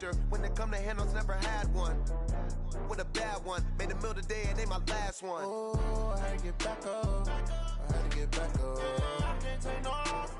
master. When it come to handles, never had one. With a bad one, made a meal today and ain't my last one. Oh, I had to get back up. I had to get back up. I can't take no off.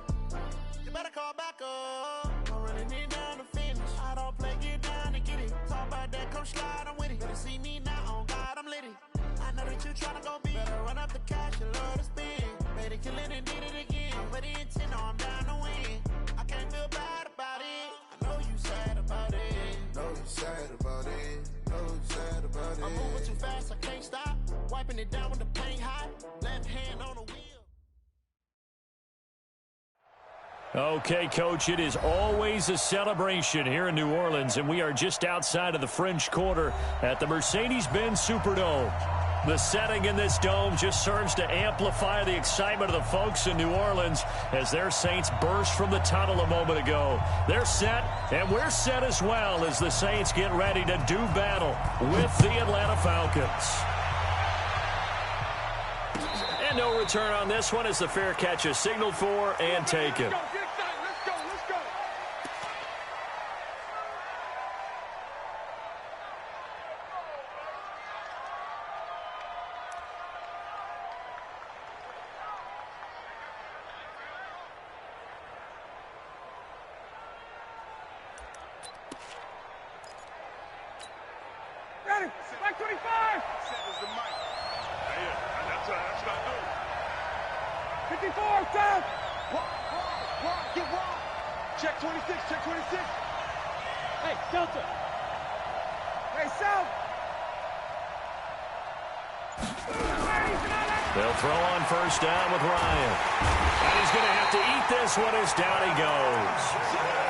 You better call back up. Don't really need down to finish. I don't play, get down and get it. Talk about that, come slide, I'm with it. Better see me now, on God, I'm litty. I know that you tryna go big. Better run up the cash, you love to spend. Made it, kill it, and did it again. But the intent, no, I'm down to win. I can't feel bad about it. I know you sad about it. Know you sad about it. Know you sad about it. I'm moving too fast, I can't stop. Wiping it down with the paint hot. Left hand on the wheel. Okay, Coach, it is always a celebration here in New Orleans, and we are just outside of the French Quarter at the Mercedes-Benz Superdome. The setting in this dome just serves to amplify the excitement of the folks in New Orleans as their Saints burst from the tunnel a moment ago. They're set, and we're set as well as the Saints get ready to do battle with the Atlanta Falcons. And no return on this one as the fair catch is signaled for and taken. Back 25! Settles the mic. That's what I do. 54, down! Wide, get wide. Check 26, check 26. Hey, Delta. Hey, South. They'll throw on first down with Ryan. And he's going to have to eat this one as down he goes.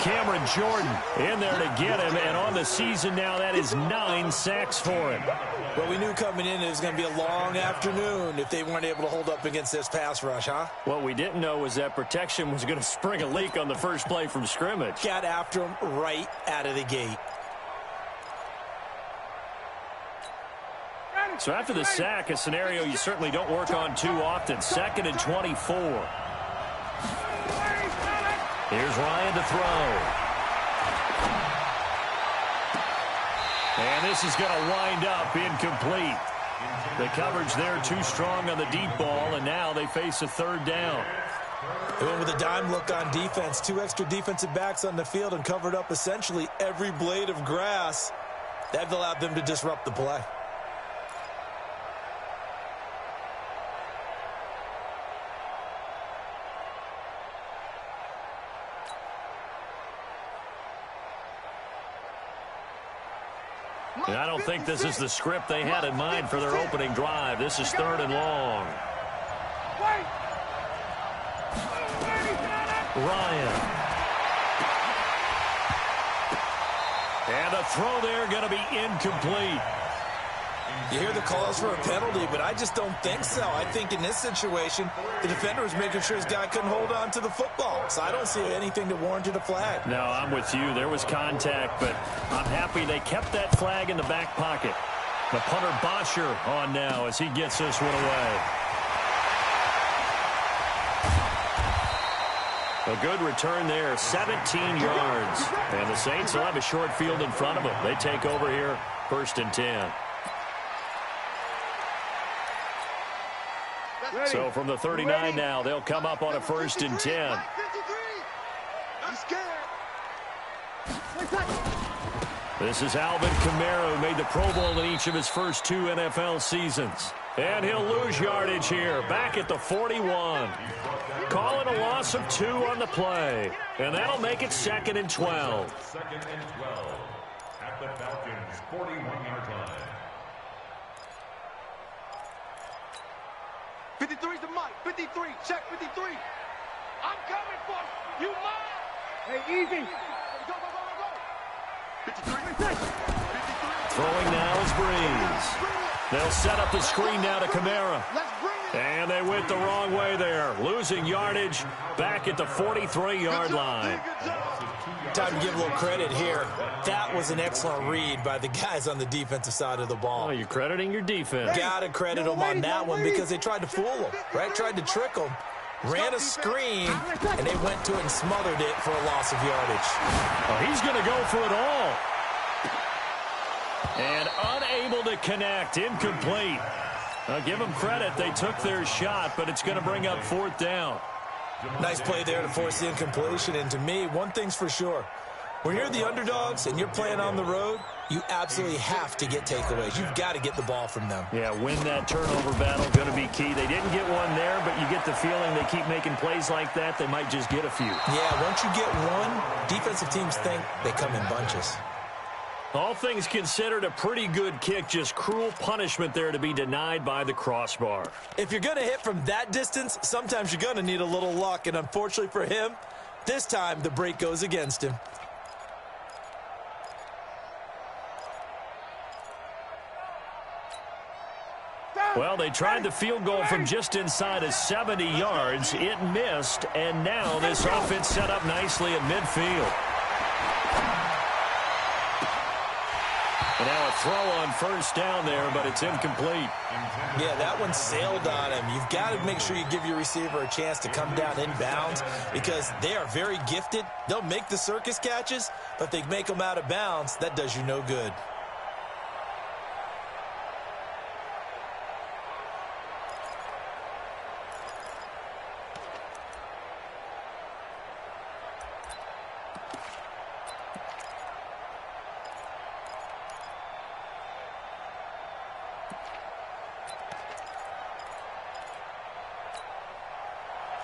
Cameron Jordan in there to get him, and on the season now, that is 9 sacks for him. Well, we knew coming in it was going to be a long afternoon if they weren't able to hold up against this pass rush, huh? What we didn't know was that protection was going to spring a leak on the first play from scrimmage. Got after him right out of the gate. So after the sack, a scenario you certainly don't work on too often. 2nd and 24. Here's Ryan to throw. And this is going to wind up incomplete. The coverage there too strong on the deep ball, and now they face a 3rd down. They went with a dime look on defense. 2 extra defensive backs on the field and covered up essentially every blade of grass. That allowed them to disrupt the play. And I don't think this is the script they had in mind for their opening drive. This is 3rd and long. Ryan. And a throw there going to be incomplete. You hear the calls for a penalty, but I just don't think so. I think in this situation, the defender was making sure his guy couldn't hold on to the football. So I don't see anything that warranted a flag. No, I'm with you. There was contact, but I'm happy they kept that flag in the back pocket. The punter Bosher on now as he gets this one away. A good return there, 17 yards. And the Saints will have a short field in front of them. They take over here, 1st and 10. So from the 39 now, they'll come up on a 1st and 10. This is Alvin Kamara, who made the Pro Bowl in each of his first 2 NFL seasons. And he'll lose yardage here, back at the 41. Calling a loss of 2 on the play. And that'll make it 2nd and 12. 2nd and 12 at the Falcons' 41-yard line. 53's the mic. 53. Check 53. I'm coming for you. You mine. Hey, easy. Go, go, go, go, go. 53. Throwing now is Breeze. They'll set up the screen now to Kamara. And they went the wrong way there. Losing yardage back at the 43-yard line. Time to give a little credit here. That was an excellent read by the guys on the defensive side of the ball. Oh, you're crediting your defense. Got to credit them on that one because they tried to fool them, right? Tried to trick them. Ran a screen, and they went to it and smothered it for a loss of yardage. Oh, he's going to go for it all. And unable to connect. Incomplete. Give them credit. They took their shot, but it's going to bring up 4th down. Nice play there to force the incompletion. And to me, one thing's for sure. When you're the underdogs and you're playing on the road, you absolutely have to get takeaways. You've got to get the ball from them. Yeah, win that turnover battle, going to be key. They didn't get one there, but you get the feeling they keep making plays like that, they might just get a few. Yeah, once you get one, defensive teams think they come in bunches. All things considered, a pretty good kick. Just cruel punishment there to be denied by the crossbar. If you're going to hit from that distance, sometimes you're going to need a little luck. And unfortunately for him, this time the break goes against him. Well, they tried the field goal from just inside of 70 yards. It missed, and now this offense set up nicely at midfield. And now a throw on 1st down there, but it's incomplete. Yeah, that one sailed on him. You've got to make sure you give your receiver a chance to come down inbounds because they are very gifted. They'll make the circus catches, but if they make them out of bounds, that does you no good.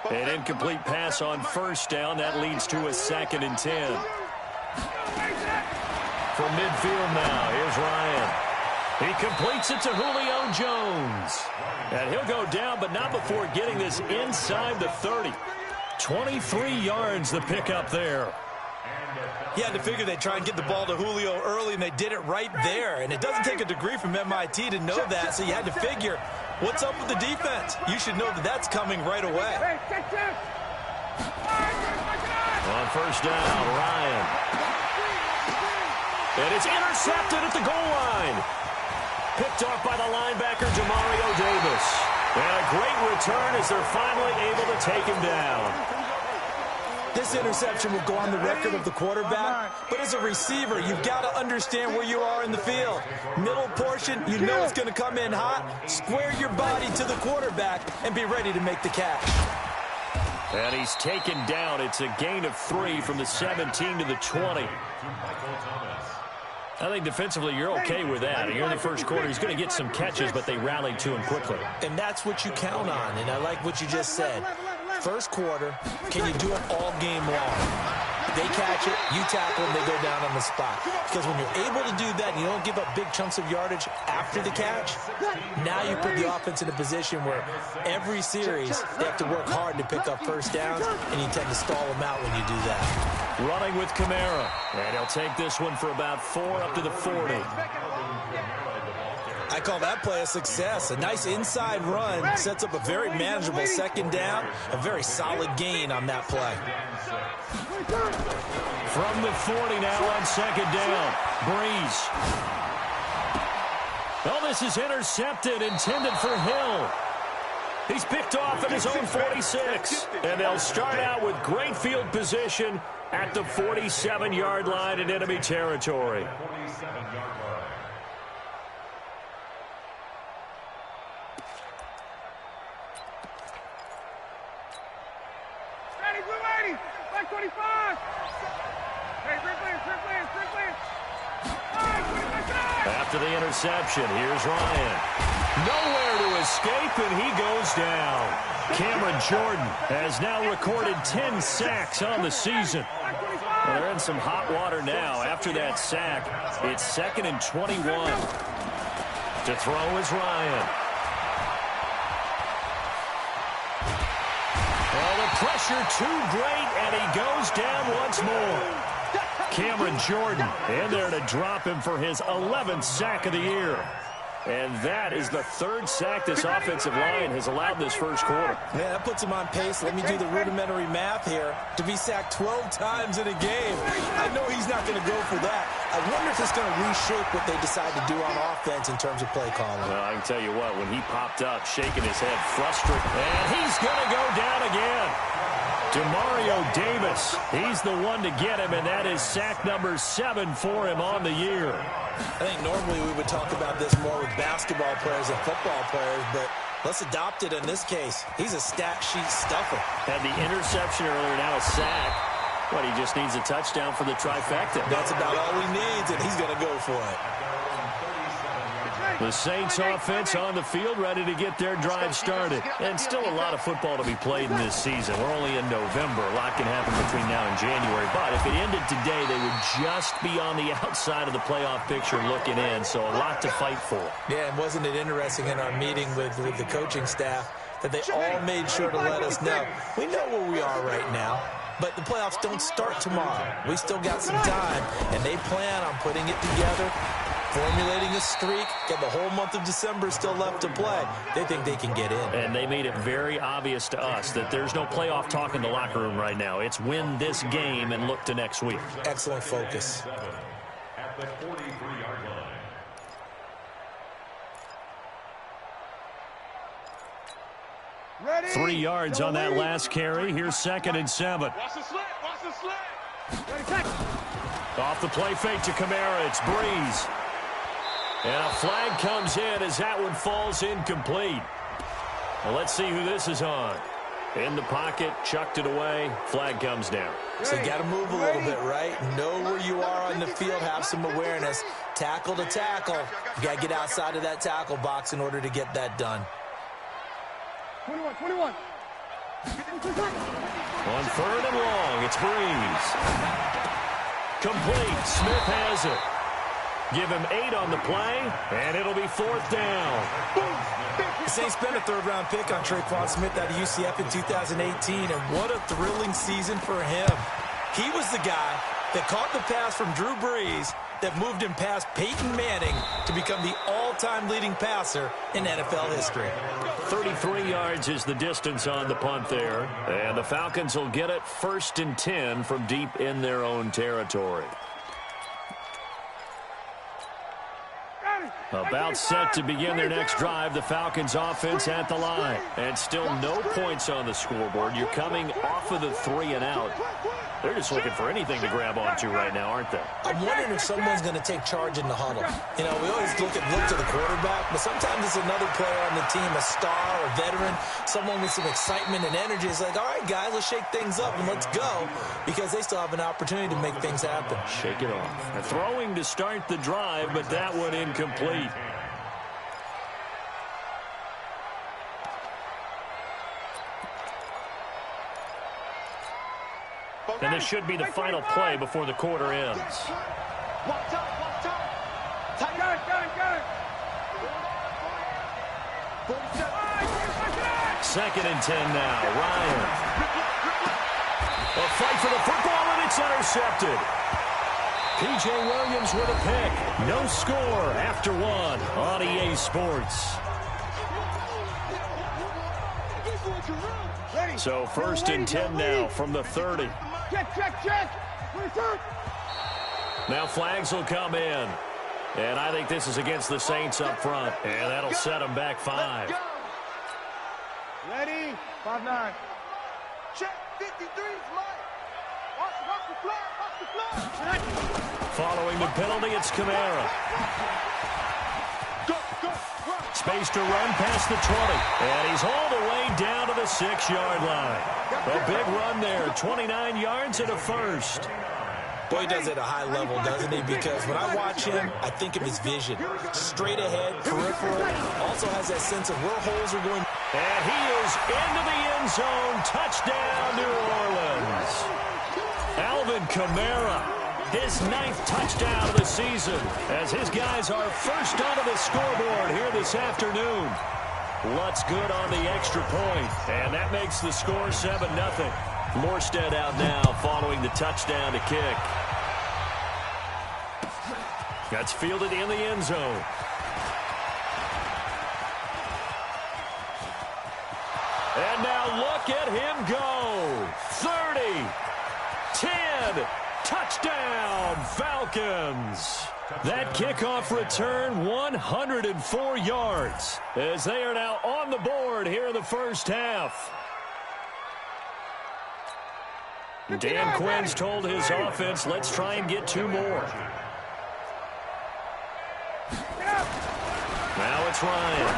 An incomplete pass on 1st down. That leads to a 2nd and 10. From midfield now, here's Ryan. He completes it to Julio Jones. And he'll go down, but not before getting this inside the 30. 23 yards the pickup there. You had to figure they'd try and get the ball to Julio early, and they did it right there. And it doesn't take a degree from MIT to know that, so you had to figure, what's up with the defense? You should know that that's coming right away. On 1st down, Ryan. And it's intercepted at the goal line. Picked off by the linebacker, Demario Davis. And a great return as they're finally able to take him down. This interception will go on the record of the quarterback, but as a receiver, you've got to understand where you are in the field. Middle portion, you know it's going to come in hot. Square your body to the quarterback and be ready to make the catch. And he's taken down. It's a gain of 3 from the 17 to the 20. I think defensively you're okay with that. Here in the 1st quarter, he's going to get some catches, but they rallied to him quickly. And that's what you count on, and I like what you just said. 1st quarter, can you do it all game long? They catch it, you tackle them, they go down on the spot. Because when you're able to do that and you don't give up big chunks of yardage after the catch, now you put the offense in a position where every series they have to work hard to pick up 1st downs, and you tend to stall them out when you do that. Running with Kamara. And he'll take this one for about 4 up to the 40. I call that play a success. A nice inside run sets up a very manageable 2nd down. A very solid gain on that play. From the 40 now on 2nd down. Breeze. Oh, this is intercepted, intended for Hill. He's picked off at his own 46. And they'll start out with great field position at the 47-yard line in enemy territory. After the interception, here's Ryan. Nowhere to escape, and he goes down. Cameron Jordan has now recorded 10 sacks on the season. Well, they're in some hot water now. After that sack, it's 2nd and 21. To throw is Ryan. Well, the pressure too great, and he goes down once more. Cameron Jordan in there to drop him for his 11th sack of the year. And that is the 3rd sack this offensive line has allowed this 1st quarter. Yeah, that puts him on pace. Let me do the rudimentary math here. To be sacked 12 times in a game, I know he's not going to go for that. I wonder if it's going to reshape what they decide to do on offense in terms of play calling. Well, I can tell you what, when he popped up, shaking his head, frustrated, and he's going to go down again. Demario Davis, he's the one to get him, and that is sack number 7 for him on the year. I think normally we would talk about this more with basketball players and football players, but let's adopt it in this case. He's a stat sheet stuffer. Had the interception earlier, now a sack. But he just needs a touchdown for the trifecta. That's about all he needs, and he's going to go for it. The Saints offense on the field, ready to get their drive started. And still a lot of football to be played in this season. We're only in November. A lot can happen between now and January. But if it ended today, they would just be on the outside of the playoff picture looking in. So a lot to fight for. Yeah, and wasn't it interesting in our meeting with the coaching staff that they all made sure to let us know, we know where we are right now, but the playoffs don't start tomorrow. We still got some time, and they plan on putting it together, formulating a streak, got the whole month of December still left to play. They think they can get in. And they made it very obvious to us that there's no playoff talk in the locker room right now. It's win this game and look to next week. Excellent focus. At the 43-yard line. Ready? 3 yards on that last carry. Here's 2nd and 7. Watch the slant. Watch the slant. Ready, take. Off the play fake to Kamara. It's Breeze. And a flag comes in as that one falls incomplete. Well, let's see who this is on. In the pocket, chucked it away. Flag comes down. So you got to move a little bit, right? Know where you are on the field. Have some awareness. Tackle to tackle. You got to get outside of that tackle box in order to get that done. 21. On 3rd and long, it's Breeze. Complete. Smith has it. Give him 8 on the play, and it'll be 4th down. The Saints spent a 3rd-round pick on Traquan Smith out of UCF in 2018, and what a thrilling season for him. He was the guy that caught the pass from Drew Brees that moved him past Peyton Manning to become the all-time leading passer in NFL history. 33 yards is the distance on the punt there. And the Falcons will get it 1st and 10 from deep in their own territory. About set to begin their next drive. The Falcons offense at the line. And still no points on the scoreboard. You're coming off of the 3 and out. They're just looking for anything to grab onto right now, aren't they? I'm wondering if someone's going to take charge in the huddle. You know, we always look to the quarterback, but sometimes it's another player on the team, a star, a veteran, someone with some excitement and energy. It's like, all right, guys, let's shake things up and let's go, because they still have an opportunity to make things happen. Shake it off. A throwing to start the drive, but that one incomplete. And this should be the final play before the quarter ends. Watch out. Got it. 2nd and 10 now. Ryan. A fight for the football, and it's intercepted. P.J. Williams with a pick. No score after 1 on EA Sports. So 1st and 10 now from the 30. Check. Now flags will come in. And I think this is against the Saints up front. And that'll set them back 5. Ready? 5-9. Check 53's Mike. Watch the flag. Following the penalty, it's Kamara. Go. Space to run past the 20. And he's all the way down to the 6-yard line. A big run there. 29 yards and a first. Boy, he does it at a high level, doesn't he? Because when I watch him, I think of his vision. Straight ahead, peripheral. Also has that sense of where holes are going. And he is into the end zone. Touchdown, New Orleans. Alvin Kamara, his 9th touchdown of the season, as his guys are first onto the scoreboard here this afternoon. Lutz good on the extra point, and that makes the score 7-0. Morstead out now following the touchdown to kick. That's fielded in the end zone. And now look at him go. 30, 10, touchdown, Falcons. That kickoff return, 104 yards, as they are now on the board here in the first half. Dan Quinn's told his offense, let's try and get 2 more. Now it's Ryan.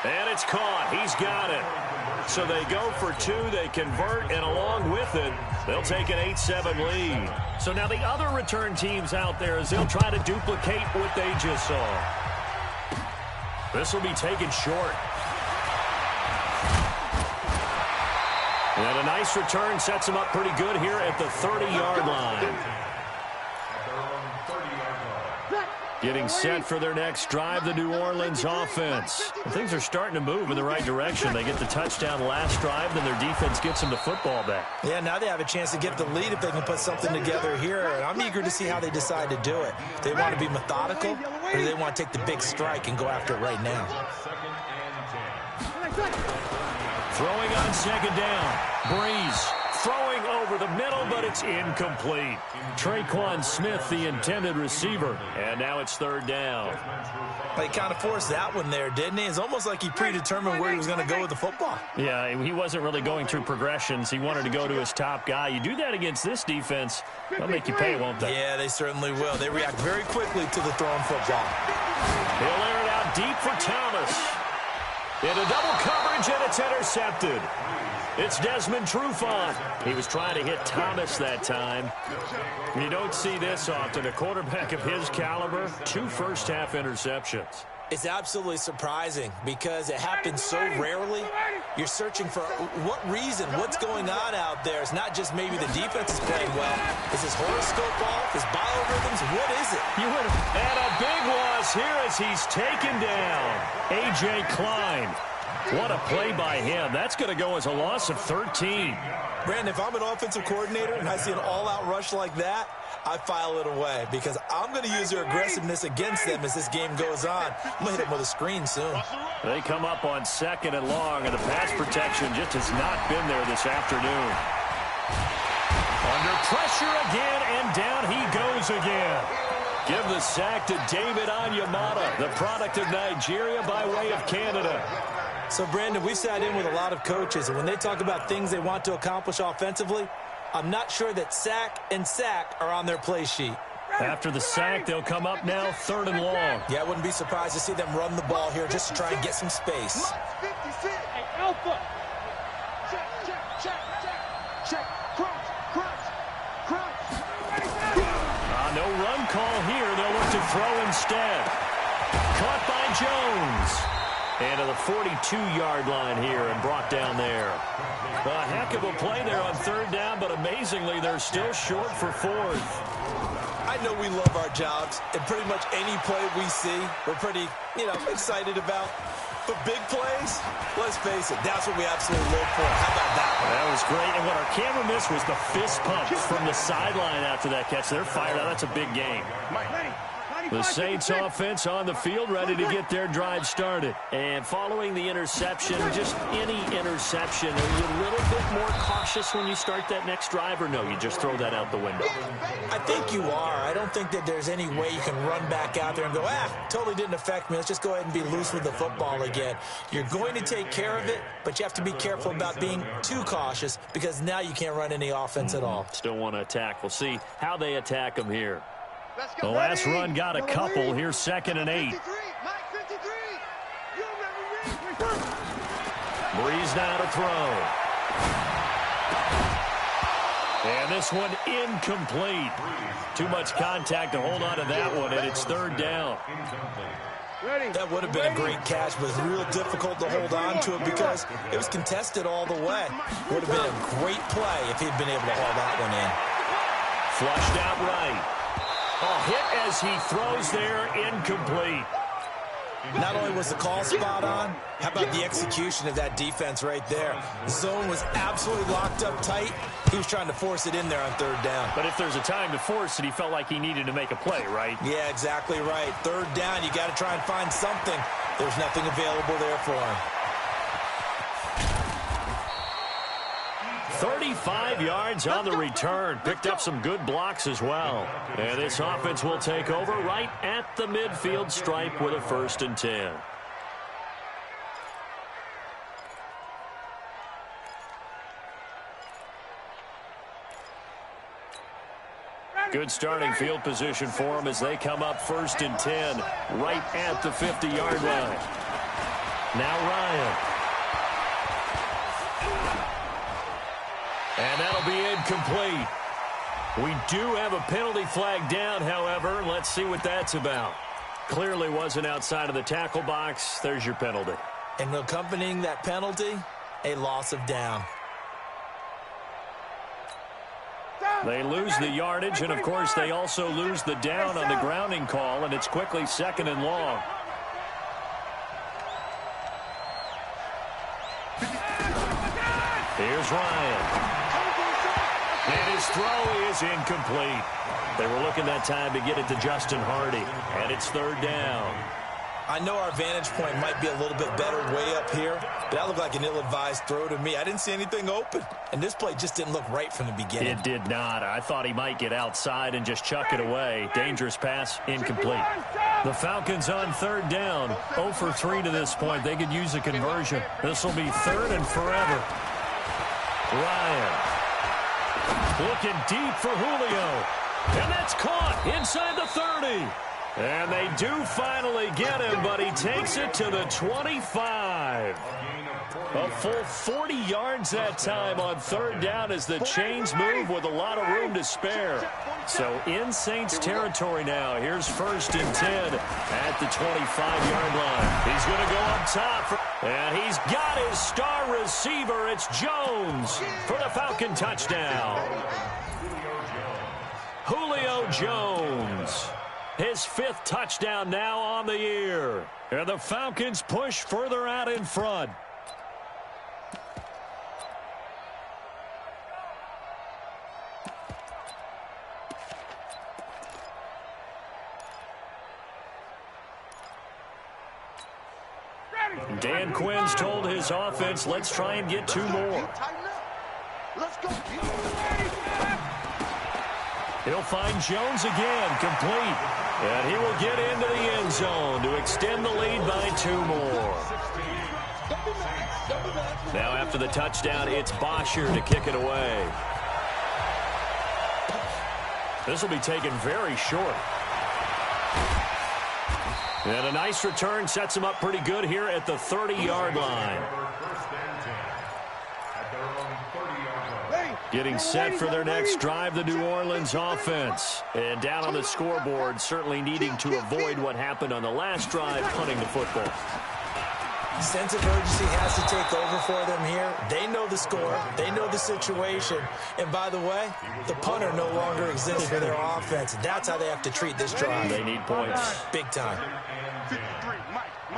And it's caught. He's got it. So they go for 2. They convert, and along with it, they'll take an 8-7 lead. So now the other return teams out there, as they'll try to duplicate what they just saw. This will be taken short. And a nice return sets them up pretty good here at the 30-yard line. Getting set for their next drive, the New Orleans offense. Things are starting to move in the right direction. They get the touchdown last drive, then their defense gets them the football back. Yeah, now they have a chance to get the lead if they can put something together here. And I'm eager to see how they decide to do it. They want to be methodical, or do they want to take the big strike and go after it right now? Throwing on second down. Breeze throwing over the middle, but it's incomplete. Traquan Smith, the intended receiver. And now it's 3rd down. He kind of forced that one there, didn't he? It's almost like he predetermined where he was going to go with the football. Yeah, he wasn't really going through progressions. He wanted to go to his top guy. You do that against this defense, they'll make you pay, won't they? Yeah, they certainly will. They react very quickly to the thrown football. He'll air it out deep for Thomas. Into double coverage, and it's intercepted. It's Desmond Trufant. He was trying to hit Thomas that time. You don't see this often. A quarterback of his caliber, 2 first-half interceptions. It's absolutely surprising because it happens so rarely. You're searching for what reason, what's going on out there. It's not just maybe the defense is playing well. Is his horoscope off? His biorhythms? What is it? And a big loss here as he's taken down. A.J. Klein. What a play by him. That's going to go as a loss of 13. Brandon, if I'm an offensive coordinator and I see an all-out rush like that, I file it away because I'm going to use their aggressiveness against them as this game goes on. I'm going to hit them with a screen soon. They come up on 2nd and long, and the pass protection just has not been there this afternoon. Under pressure again, and down he goes again. Give the sack to David Onyemata, the product of Nigeria by way of Canada. So, Brandon, we sat in with a lot of coaches, and when they talk about things they want to accomplish offensively, I'm not sure that sack and sack are on their play sheet. After the sack, they'll come up now 3rd and long. Yeah, I wouldn't be surprised to see them run the ball here just to try and get some space. Hey, Alpha. Check. Crunch. No run call here. They'll look to throw instead. Caught by Jones. And to the 42-yard line here and brought down there. A heck of a play there on 3rd down, but amazingly, they're still short for 4th. I know we love our jobs, and pretty much any play we see, we're pretty, excited about. But big plays, let's face it, that's what we absolutely live for. How about that one? That was great. And what our camera missed was the fist pump from the sideline after that catch. They're fired out. That's a big game. The Saints offense on the field, ready to get their drive started. And following the interception, just any interception, are you a little bit more cautious when you start that next drive, or no, you just throw that out the window? I think you are. I don't think that there's any way you can run back out there and go, totally didn't affect me. Let's just go ahead and be loose with the football again. You're going to take care of it, but you have to be careful about being too cautious because now you can't run any offense at all. Still want to attack. We'll see how they attack them here. The last run got a couple. Here's 2nd and 8. Breeze now to throw. And this one incomplete. Too much contact to hold on to that one, and it's 3rd down. That would have been a great catch, but real difficult to hold on to it because it was contested all the way. Would have been a great play if he'd been able to haul that one in. Flushed out right. A hit as he throws there, incomplete. Not only was the call spot on, how about the execution of that defense right there? The zone was absolutely locked up tight. He was trying to force it in there on 3rd down. But if there's a time to force it, he felt like he needed to make a play, right? Yeah, exactly right. 3rd down, you got to try and find something. There's nothing available there for him. 35 yards on the return. Picked up some good blocks as well. And this offense will take over right at the midfield stripe with a 1st and 10. Good starting field position for them as they come up 1st and 10, right at the 50-yard line. Now Ryan. And that'll be incomplete. We do have a penalty flag down, however. Let's see what that's about. Clearly wasn't outside of the tackle box. There's your penalty. And accompanying that penalty, a loss of down. They lose the yardage, and, of course, they also lose the down on the grounding call, and it's quickly 2nd and long. Here's Ryan. And his throw is incomplete. They were looking that time to get it to Justin Hardy, and it's 3rd down. I know our vantage point might be a little bit better way up here, but that looked like an ill-advised throw to me. I didn't see anything open, and this play just didn't look right from the beginning. It did not. I thought he might get outside and just chuck it away. Dangerous pass, incomplete. The Falcons on 3rd down, 0 for 3 to this point. They could use a conversion. This will be 3rd and forever. Ryan looking deep for Julio, and that's caught inside the 30. And they do finally get him, but he takes it to the 25. A full 40 yards that time on 3rd down as the chains move with a lot of room to spare. So in Saints territory now. Here's 1st and 10 at the 25-yard line. He's going to go up top, and he's got his star receiver. It's Jones for the Falcon touchdown. Julio Jones. His 5th touchdown now on the year. And the Falcons push further out in front. Dan Quinn's told his offense, let's try and get 2 more. Let's go. He'll find Jones again, complete. And he will get into the end zone to extend the lead by 2 more. Now after the touchdown, it's Bosher to kick it away. This will be taken very short. And a nice return sets him up pretty good here at the 30-yard line. Getting set for their next drive, the New Orleans offense. And down on the scoreboard, certainly needing to avoid what happened on the last drive, punting the football. Sense of urgency has to take over for them here. They know the score. They know the situation. And by the way, the punter no longer exists for their offense. That's how they have to treat this drive. They need points. Big time. 53, Mike. I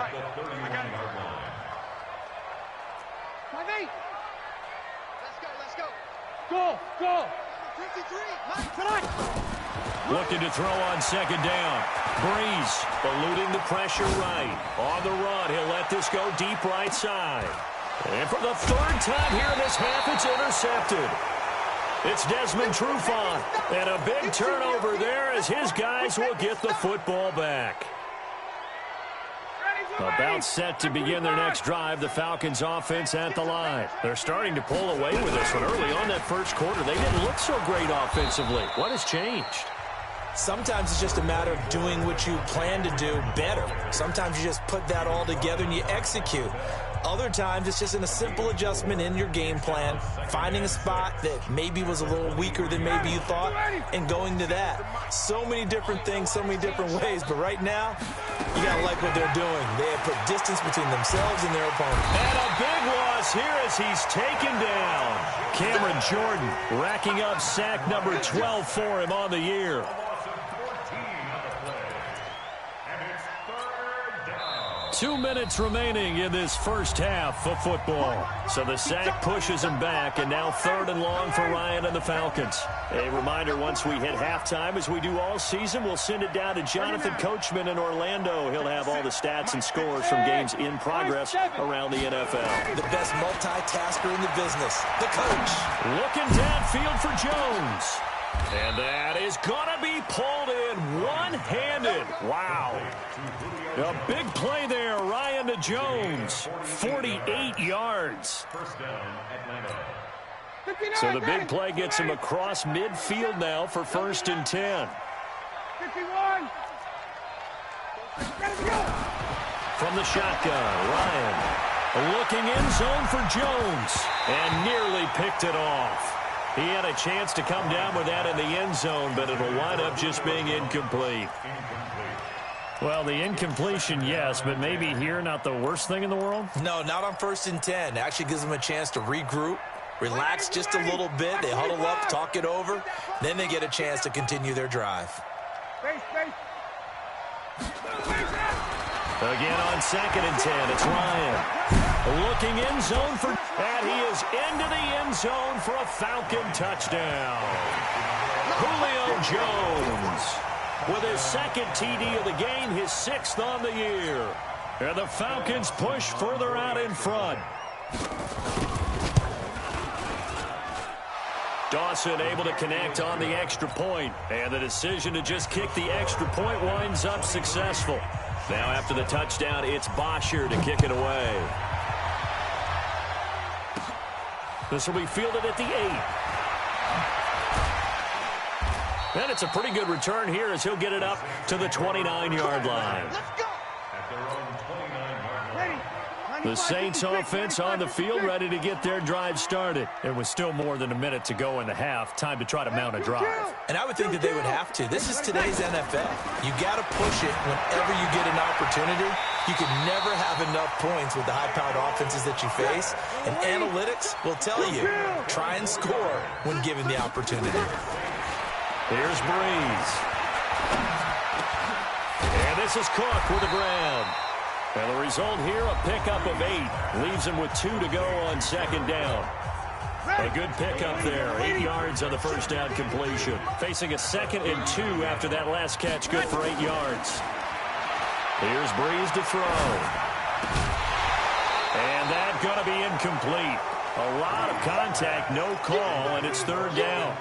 got it. 5-8. Let's go. Go. 53, Mike. Tonight. Looking to throw on 2nd down. Breeze eluding the pressure right. On the run, he'll let this go deep right side. And for the 3rd time here in this half, it's intercepted. It's Desmond Trufant. And a big turnover there as his guys will get the football back. About set to begin their next drive, the Falcons offense at the line. They're starting to pull away with this one. Early on that 1st quarter, they didn't look so great offensively. What has changed? Sometimes it's just a matter of doing what you plan to do better. Sometimes you just put that all together and you execute. Other times it's just in a simple adjustment in your game plan, finding a spot that maybe was a little weaker than maybe you thought, and going to that. So many different things, so many different ways, but right now, you got to like what they're doing. They have put distance between themselves and their opponent. And a big loss here as he's taken down. Cameron Jordan racking up sack number 12 for him on the year. 2 minutes remaining in this 1st half of football. So the sack pushes him back, and now 3rd and long for Ryan and the Falcons. A reminder, once we hit halftime, as we do all season, we'll send it down to Jonathan Coachman in Orlando. He'll have all the stats and scores from games in progress around the NFL. The best multitasker in the business, the coach. Looking downfield for Jones. And that is going to be pulled in one-handed. Wow. A big play there, Ryan to Jones. 48 yards. 1st down, Atlanta. So the big play gets him across midfield now for 1st and 10. 51. From the shotgun, Ryan looking in zone for Jones and nearly picked it off. He had a chance to come down with that in the end zone, but it'll wind up just being incomplete. Well, the incompletion, yes, but maybe here not the worst thing in the world? No, not on 1st and 10. Actually gives them a chance to regroup, relax just a little bit. They huddle up, talk it over. Then they get a chance to continue their drive. Again on 2nd and 10, it's Ryan. Looking in zone for, and he is into the end zone for a Falcon touchdown. Julio Jones with his 2nd TD of the game, his 6th on the year. And the Falcons push further out in front. Dawson able to connect on the extra point, and the decision to just kick the extra point winds up successful. Now after the touchdown, it's Bosher to kick it away. This will be fielded at the 8. And it's a pretty good return here as he'll get it up to the 29-yard line. The Saints offense on the field ready to get their drive started. There was still more than a minute to go in the half. Time to try to mount a drive. And I would think that they would have to. This is today's NFL. You got to push it whenever you get an opportunity. You can never have enough points with the high-powered offenses that you face. And analytics will tell you, try and score when given the opportunity. Here's Breeze. And this is Cook with the grab. And the result here, a pickup of 8. Leaves him with 2 to go on 2nd down. A good pickup there. 8 yards on the 1st down completion. Facing a 2nd and 2 after that last catch. Good for 8 yards. Here's Breeze to throw. And that going to be incomplete. A lot of contact, no call, and it's 3rd down.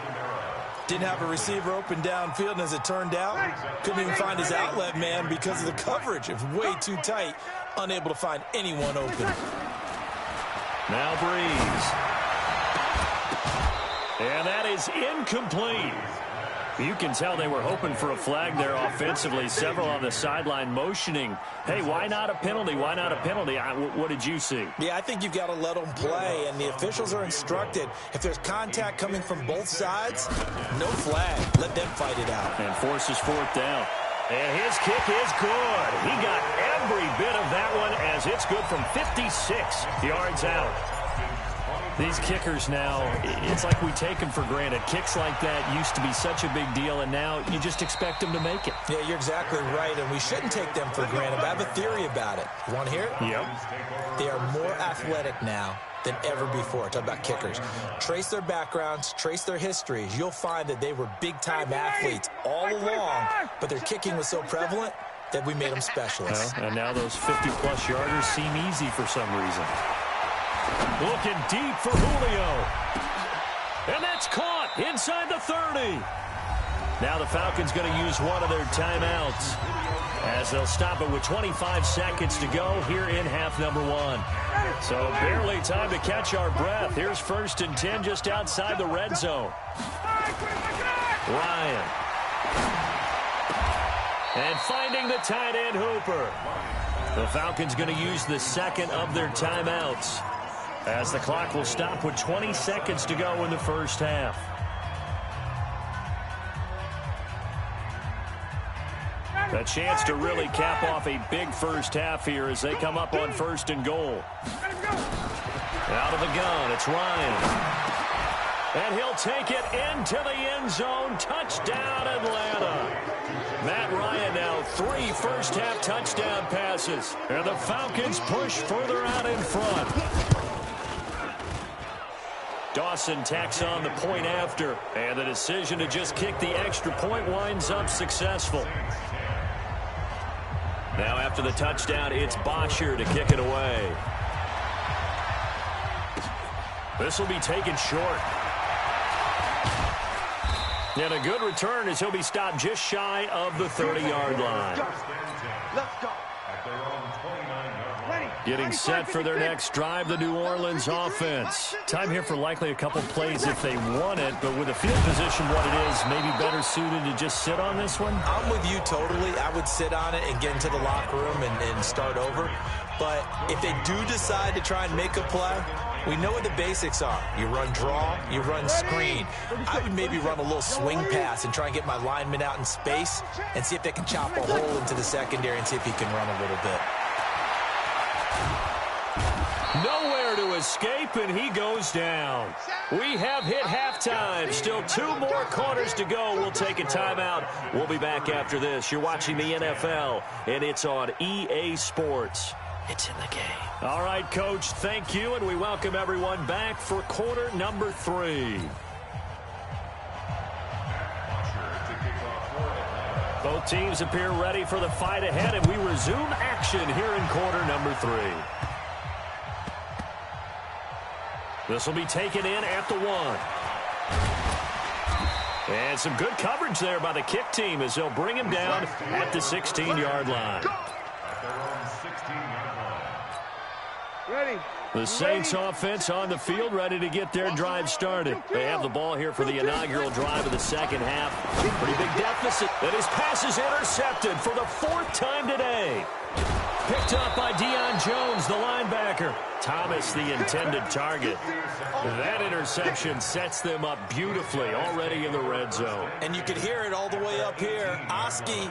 Didn't have a receiver open downfield, and as it turned out, couldn't even find his outlet man because of the coverage. It was way too tight, unable to find anyone open. Now Breeze. And that is incomplete. You can tell they were hoping for a flag there offensively. Several on the sideline motioning, hey, why not a penalty? Why not a penalty? What did you see? Yeah, I think you've got to let them play, and the officials are instructed. If there's contact coming from both sides, no flag. Let them fight it out. And forces 4th down. And his kick is good. He got every bit of that one as it's good from 56 yards out. These kickers now, it's like we take them for granted. Kicks like that used to be such a big deal, and now you just expect them to make it. Yeah, you're exactly right, and we shouldn't take them for granted. But I have a theory about it. You want to hear it? Yep. They are more athletic now than ever before. Talk about kickers. Trace their backgrounds, trace their histories. You'll find that they were big-time athletes all along, but their kicking was so prevalent that we made them specialists. Well, and now those 50-plus yarders seem easy for some reason. Looking deep for Julio. And that's caught inside the 30. Now the Falcons going to use one of their timeouts as they'll stop it with 25 seconds to go here in half number 1. So barely time to catch our breath. Here's 1st and 10 just outside the red zone. Ryan. And finding the tight end Hooper. The Falcons going to use the 2nd of their timeouts as the clock will stop with 20 seconds to go in the 1st half. A chance to really cap off a big 1st half here as they come up on 1st and goal. Out of the gun, it's Ryan. And he'll take it into the end zone. Touchdown, Atlanta. Matt Ryan now 3 first-half touchdown passes. And the Falcons push further out in front. Dawson tacks on the point after, and the decision to just kick the extra point winds up successful. Now after the touchdown, it's Bosher to kick it away. This will be taken short. And a good return as he'll be stopped just shy of the 30-yard line. Let's go. At their own 29-yard line. Getting set for their next drive, the New Orleans offense. Time here for likely a couple plays if they want it, but with the field position what it is, maybe better suited to just sit on this one? I'm with you totally. I would sit on it and get into the locker room and start over. But if they do decide to try and make a play, we know what the basics are. You run draw, you run screen. I would maybe run a little swing pass and try and get my lineman out in space and see if they can chop a hole into the secondary and see if he can run a little bit. Nowhere to escape, and he goes down. We have hit halftime. Still 2 more quarters to go. We'll take a timeout. We'll be back after this. You're watching the NFL, and it's on EA Sports. It's in the game. All right, Coach, thank you, and we welcome everyone back for quarter number 3. Both teams appear ready for the fight ahead, and we resume action here in quarter number 3. This will be taken in at the 1. And some good coverage there by the kick team as they'll bring him down at the 16-yard line. Ready. The Saints offense on the field, ready to get their drive started. They have the ball here for the inaugural drive of the second half. Pretty big deficit. And his pass is intercepted for the 4th time today. Picked up by Deion Jones, the linebacker. Thomas, the intended target. That interception sets them up beautifully already in the red zone. And you can hear it all the way up here. Oski,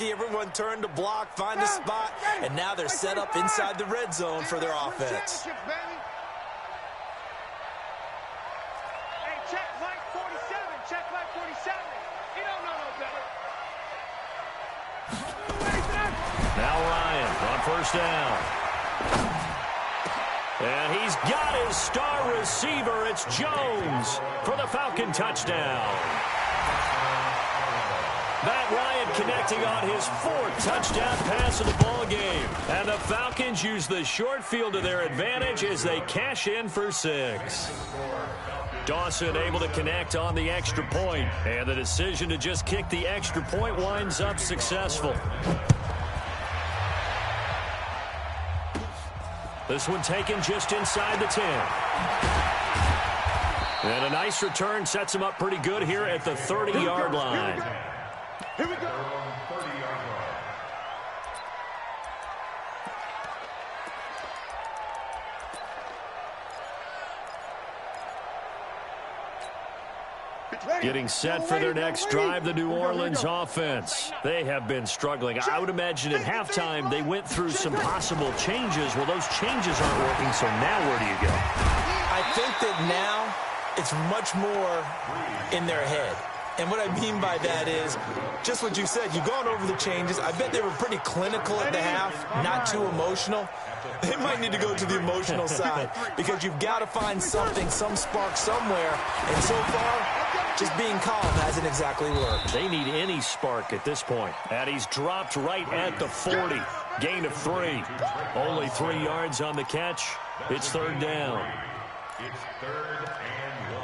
everyone turned to block, find a spot, and now they're set up inside the red zone for their offense. Hey, check Mike 47. Check Mike 47. You don't know no better. Now Ryan on first down. And he's got his star receiver. It's Jones for the Falcon touchdown. Matt Ryan connecting on his 4th touchdown pass of the ball game. And the Falcons use the short field to their advantage as they cash in for 6. Dawson able to connect on the extra point. And the decision to just kick the extra point winds up successful. This one taken just inside the 10. And a nice return sets him up pretty good here at the 30-yard line. Here we go. Getting set for their next drive, the New Orleans offense. They have been struggling. I would imagine at halftime they went through some possible changes. Well, those changes aren't working, so now where do you go? I think that now it's much more in their head. And what I mean by that is just what you said. You've gone over the changes. I bet they were pretty clinical at the half, not too emotional. They might need to go to the emotional side because you've got to find something, some spark somewhere. And so far, just being calm hasn't exactly worked. They need any spark at this point. And he's dropped right at the 40. Gain of 3. Only 3 yards on the catch. It's 3rd down. It's 3rd and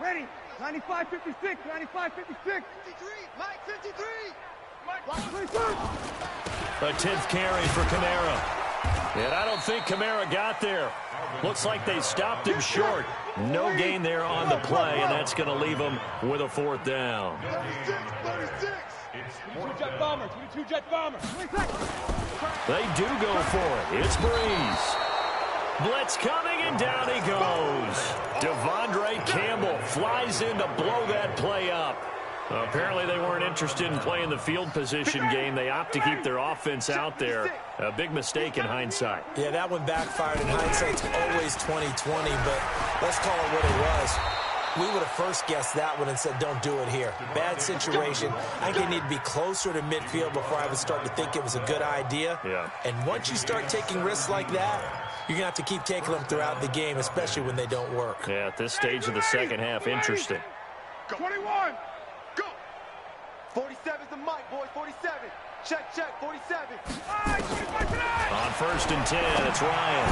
1. Ready. 95, 56. 95, 56. 53. Mike 53. Mike 23. A 10th carry for Kamara. And I don't think Kamara got there. Looks like they stopped him short. No gain there on the play, and that's going to leave him with a 4th down. 36. 22 jet bomber. 22 jet bomber. They do go for it. It's Breeze. Blitz coming, and down he goes. Devondre Campbell flies in to blow that play up. Apparently they weren't interested in playing the field position game. They opt to keep their offense out there. A big mistake in hindsight. Yeah, that one backfired. In hindsight, it's always 20/20, but let's call it what it was. We would have first guessed that one and said, don't do it here. Bad situation. I think they need to be closer to midfield before I would start to think it was a good idea. Yeah. And once you start taking risks like that, you're going to have to keep taking them throughout the game, especially when they don't work. Yeah, at this stage of the second half, interesting. 21. Go. 47's the mic, boys. 47. Check, 47. On 1st and 10, it's Ryan.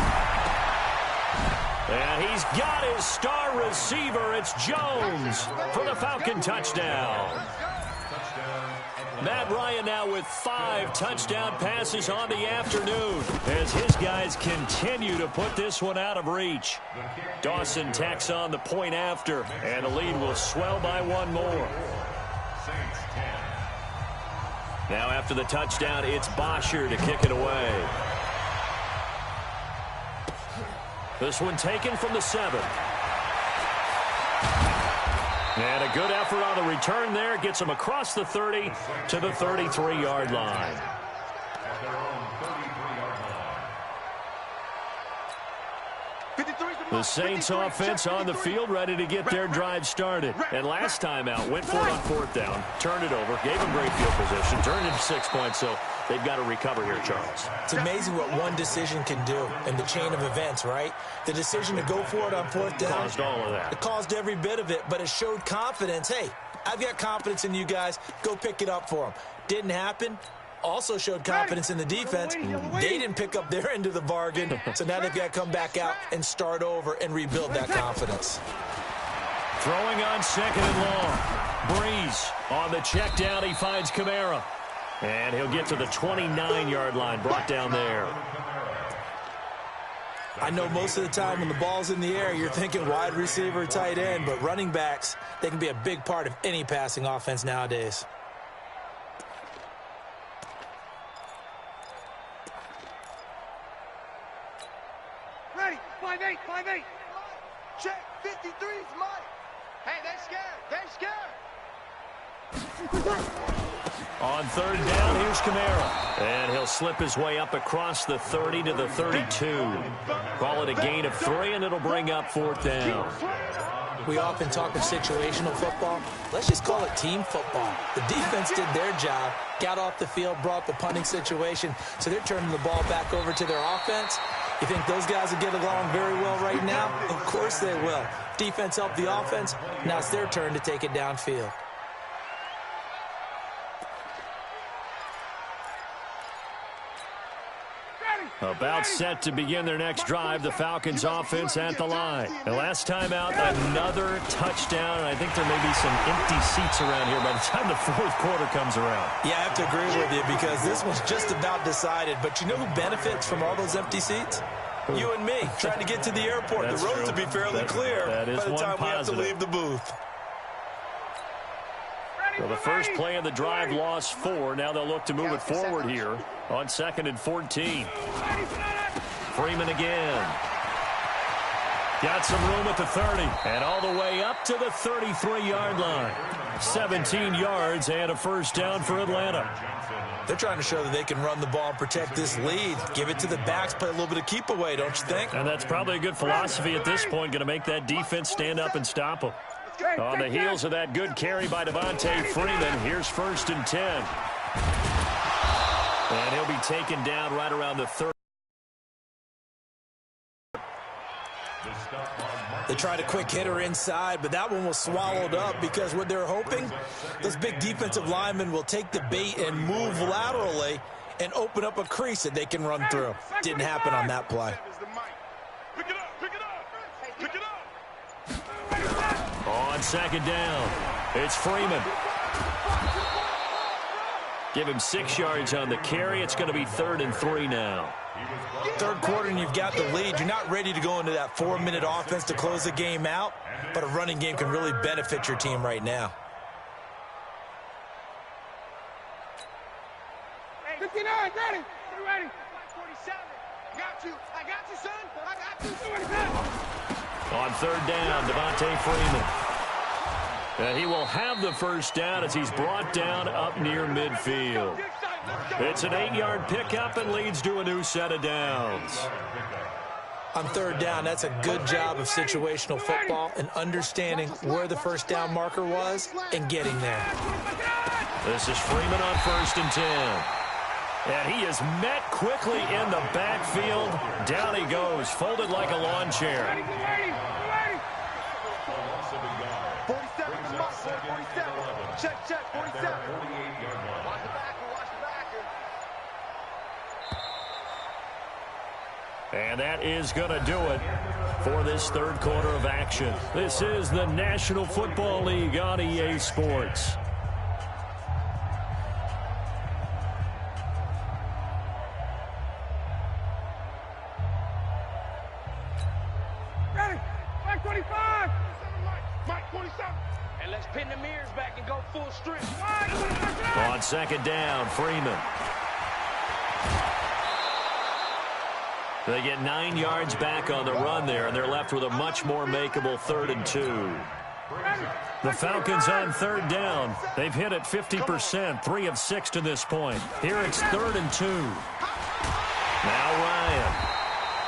And he's got his star receiver. It's Jones for the Falcon touchdown. Matt Ryan now with 5 touchdown passes on the afternoon as his guys continue to put this one out of reach. Dawson tacks on the point after, and the lead will swell by 1 more. Now after the touchdown, it's Bosher to kick it away. This one taken from the 7. And a good effort on the return there. Gets him across the 30 to the 33-yard line. The Saints offense on the field, ready to get their drive started. And last time out, went for it on 4th down, turned it over, gave them great field position, turned it to 6 points, so they've got to recover here, Charles. It's amazing what one decision can do in the chain of events, right? The decision to go for it on 4th down. Caused all of that. It caused every bit of it, but it showed confidence. Hey, I've got confidence in you guys. Go pick it up for them. Didn't happen. Also showed confidence in the defense. They didn't pick up their end of the bargain, so now they've got to come back out and start over and rebuild that confidence. Throwing on 2nd and long. Breeze on the check down. He finds Kamara. And he'll get to the 29-yard line, brought down there. I know most of the time when the ball's in the air, you're thinking wide receiver, tight end, but running backs, they can be a big part of any passing offense nowadays. Ready, 5-8, 5-8. Check, 53's mine. Hey, they're scared. On 3rd down, here's Kamara. And he'll slip his way up across the 30 to the 32. Call it a gain of 3, and it'll bring up 4th down. We often talk of situational football. Let's just call it team football. The defense did their job, got off the field, brought the punting situation, so they're turning the ball back over to their offense. You think those guys will get along very well right now? Of course they will. Defense helped the offense. Now it's their turn to take it downfield. About set to begin their next drive, the Falcons offense at the line. And last time out, another touchdown. And I think there may be some empty seats around here by the time the 4th quarter comes around. Yeah, I have to agree with you because this one's just about decided. But you know who benefits from all those empty seats? You and me, trying to get to the airport. That's the roads true. will be fairly clear by the time we have to leave the booth. So the first play of the drive lost 4. Now they'll look to move it forward here on 2nd and 14. Freeman again. Got some room at the 30 and all the way up to the 33-yard line. 17 yards and a 1st down for Atlanta. They're trying to show that they can run the ball and protect this lead. Give it to the backs, play a little bit of keep away, don't you think? And that's probably a good philosophy at this point, going to make that defense stand up and stop them. On the heels of that good carry by Devontae Freeman, here's 1st and 10. And he'll be taken down right around the 30. They tried a quick hitter inside, but that one was swallowed up because what they're hoping, those big defensive linemen will take the bait and move laterally and open up a crease that they can run through. Didn't happen on that play. On 2nd down, it's Freeman. Give him 6 yards on the carry. It's going to be 3rd and 3 now. 3rd quarter and you've got the lead. You're not ready to go into that 4-minute offense to close the game out, but a running game can really benefit your team right now. 59, ready. You ready? 47. I got you, son. I got you. On 3rd down, Devontae Freeman. And he will have the 1st down as he's brought down up near midfield. It's an 8-yard pickup and leads to a new set of downs. On 3rd down, that's a good job of situational football and understanding where the 1st down marker was and getting there. This is Freeman on 1st and 10. And he is met quickly in the backfield. Down he goes, folded like a lawn chair. 47. Check, 47. Watch the backer. And that is going to do it for this third quarter of action. This is the National Football League on EA Sports. Ready? Mike 25. Mike 27. And let's pin the mirrors back and go full strip. On second down, Freeman. They get 9 yards back on the run there, and they're left with a much more makeable 3rd and 2. The Falcons on third down. They've hit it 50%, 3 of 6 to this point. Here it's 3rd and 2. Now Ryan.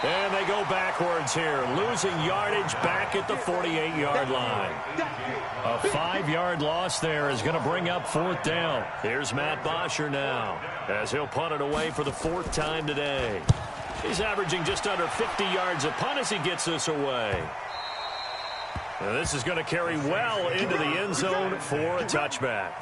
And they go backwards here, losing yardage back at the 48-yard line. A 5-yard loss there is going to bring up 4th down. Here's Matt Bosher now, as he'll punt it away for the 4th time today. He's averaging just under 50 yards a punt as he gets this away. Now this is going to carry well into the end zone for a touchback.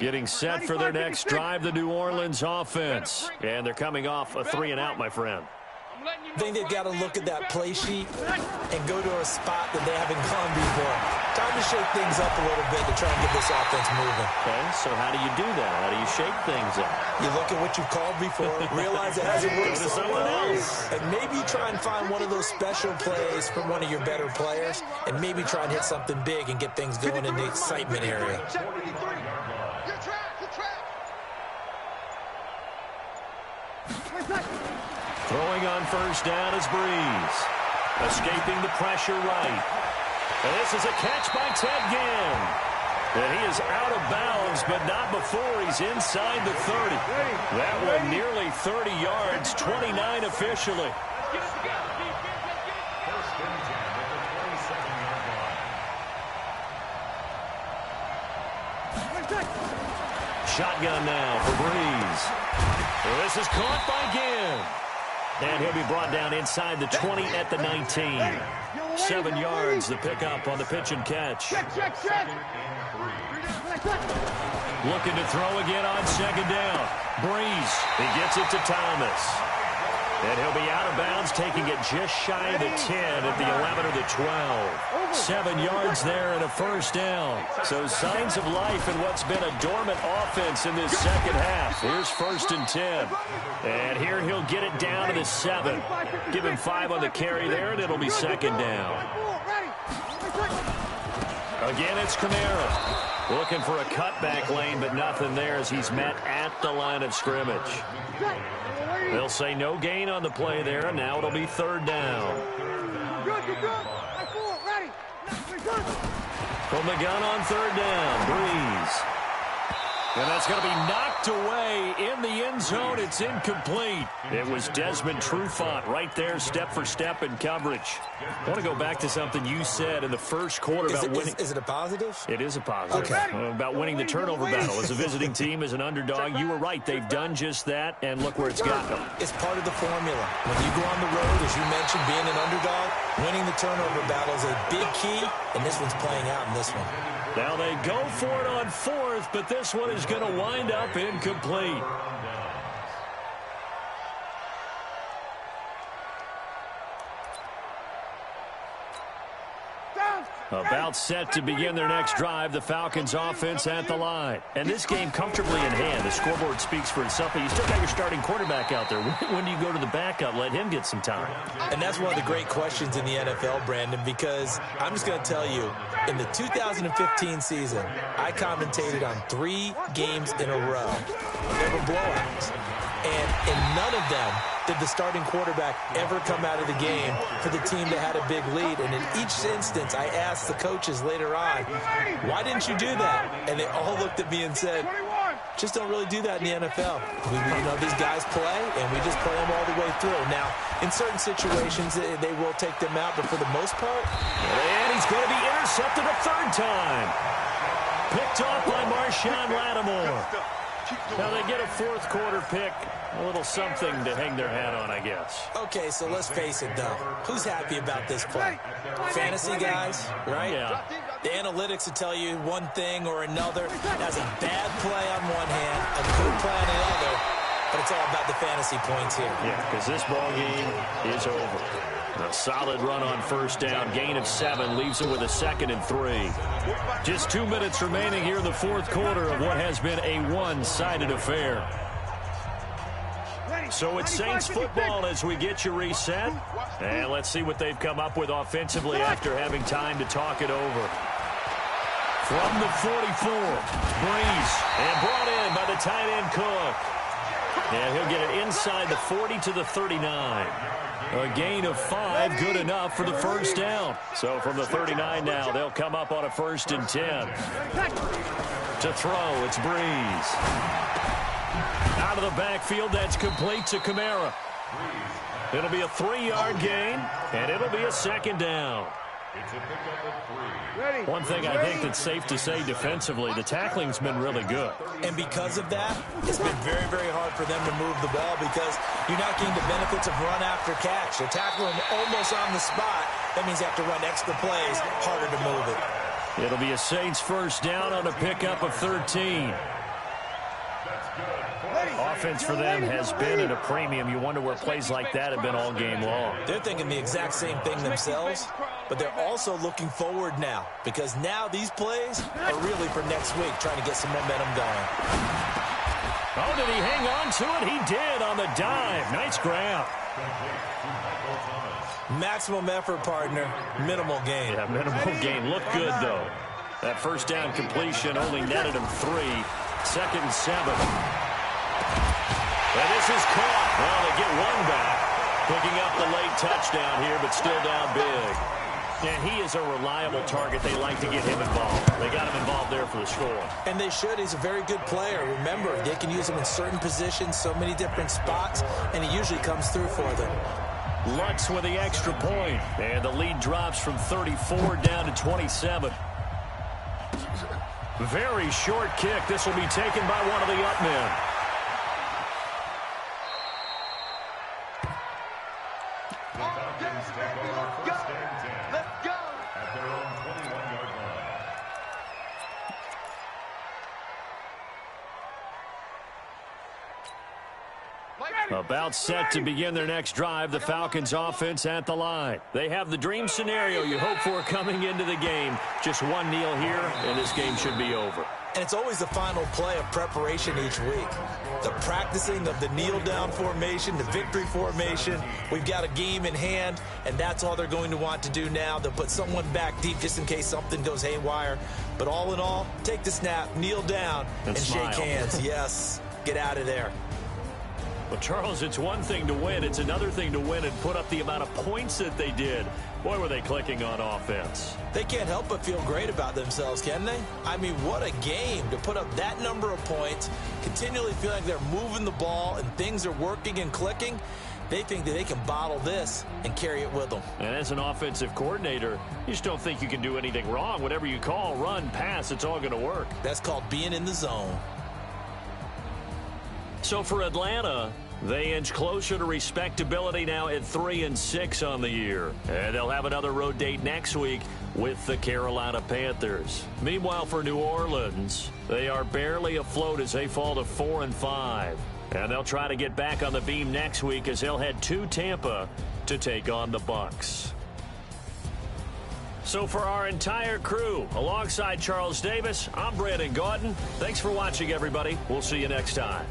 Getting set for their next drive, the New Orleans offense. And they're coming off a 3-and-out, my friend. I think they've got to look at that play sheet and go to a spot that they haven't gone before. Time to shake things up a little bit to try and get this offense moving. Okay, so how do you do that? How do you shake things up? You look at what you've called before, realize it hasn't worked Go to someone else. and maybe try and find one of those special plays from one of your better players, and maybe try and hit something big and get things going in the excitement area. Throwing on first down is Breeze. Escaping the pressure right. And this is a catch by Ted Ginn. And he is out of bounds, but not before he's inside the 30. That one nearly 30 yards, 29 officially. Shotgun now for Breeze. Well, this is caught by Ginn. And he'll be brought down inside the 20 at the 19. 7 yards, the pickup on the pitch and catch. Looking to throw again on second down. Breeze, he gets it to Thomas. And he'll be out of bounds, taking it just shy of the 10 at the 11 or the 12. 7 yards there and a first down. So signs of life in what's been a dormant offense in this second half. Here's 1st and 10. And here he'll get it down to the 7. Give him 5 on the carry there, and it'll be second down. Again, it's Kamara. Looking for a cutback lane, but nothing there as he's met at the line of scrimmage. They'll say no gain on the play there, and now it'll be 3rd down. From the gun on 3rd down, Breeze. And that's going to be knocked away in the end zone. It's incomplete. It was Desmond Trufant right there, step for step in coverage. I want to go back to something you said in the first quarter about winning. Is it a positive? It is a positive. Okay. About winning the turnover battle. As a visiting team, as an underdog, you were right. They've done just that, and look where it's gotten them. It's part of the formula. When you go on the road, as you mentioned, being an underdog, winning the turnover battle is a big key, and this one's playing out in this one. Now they go for it on 4th, but this one is going to wind up incomplete. About set to begin their next drive, the Falcons offense at the line. And this game comfortably in hand. The scoreboard speaks for itself, but you still got your starting quarterback out there. When do you go to the backup? Let him get some time. And that's one of the great questions in the NFL, Brandon, because I'm just going to tell you, in the 2015 season, I commentated on 3 games in a row. They were blowouts. And in none of them did the starting quarterback ever come out of the game for the team that had a big lead. And in each instance, I asked the coaches later on, why didn't you do that? And they all looked at me and said, just don't really do that in the NFL. These guys play, and we just play them all the way through. Now, in certain situations, they will take them out, but for the most part. And he's going to be intercepted a 3rd time. Picked off by Marshawn Lattimore. Now they get a fourth quarter pick, a little something to hang their hat on, I guess. Okay, so let's face it, though. Who's happy about this play? Fantasy guys, right? Yeah. The analytics will tell you one thing or another. That's a bad play on one hand, a good play on the other, but it's all about the fantasy points here. Yeah, because this ball game is over. A solid run on first down. Gain of 7 leaves it with a 2nd and 3. Just 2 minutes remaining here in the fourth quarter of what has been a one-sided affair. So it's Saints football as we get you reset. And let's see what they've come up with offensively after having time to talk it over. From the 44, Breeze, and brought in by the tight end Cook. And he'll get it inside the 40 to the 39. A gain of 5, good enough for the first down. So from the 39 now, they'll come up on a 1st and 10. To throw, it's Breeze. Out of the backfield, that's complete to Kamara. It'll be a 3-yard gain, and it'll be a 2nd down. One thing I think that's safe to say defensively, the tackling's been really good. And because of that, it's been very, very hard for them to move the ball because you're not getting the benefits of run after catch. They're tackling almost on the spot. That means you have to run extra plays, harder to move it. It'll be a Saints first down on a pickup of 13. Offense for them has been at a premium. You wonder where plays like that have been all game long. They're thinking the exact same thing themselves, but they're also looking forward now because now these plays are really for next week, trying to get some momentum going. Oh, did he hang on to it? He did on the dive. Nice grab. Maximum effort, partner. Minimal gain. Yeah, minimal gain. Looked good, though. That first down completion only netted him 3. 2nd and 7. And this is caught. Well, they get one back. Picking up the late touchdown here, but still down big. And he is a reliable target. They like to get him involved. They got him involved there for the score. And they should. He's a very good player. Remember, they can use him in certain positions, so many different spots, and he usually comes through for them. Lutz with the extra point. And the lead drops from 34 down to 27. Very short kick. This will be taken by one of the up men. About set to begin their next drive, the Falcons offense at the line. They have the dream scenario you hope for coming into the game. Just one kneel here, and this game should be over. And it's always the final play of preparation each week. The practicing of the kneel-down formation, the victory formation. We've got a game in hand, and that's all they're going to want to do now. They'll put someone back deep just in case something goes haywire. But all in all, take the snap, kneel down, and shake hands. Yes, get out of there. Well, Charles, it's one thing to win. It's another thing to win and put up the amount of points that they did. Boy, were they clicking on offense. They can't help but feel great about themselves, can they? I mean, what a game to put up that number of points, continually feel like they're moving the ball and things are working and clicking. They think that they can bottle this and carry it with them. And as an offensive coordinator, you just don't think you can do anything wrong. Whatever you call, run, pass, it's all going to work. That's called being in the zone. So for Atlanta, they inch closer to respectability now at 3-6 on the year. And they'll have another road date next week with the Carolina Panthers. Meanwhile, for New Orleans, they are barely afloat as they fall to 4-5. And they'll try to get back on the beam next week as they'll head to Tampa to take on the Bucs. So for our entire crew, alongside Charles Davis, I'm Brandon Gaudin. Thanks for watching, everybody. We'll see you next time.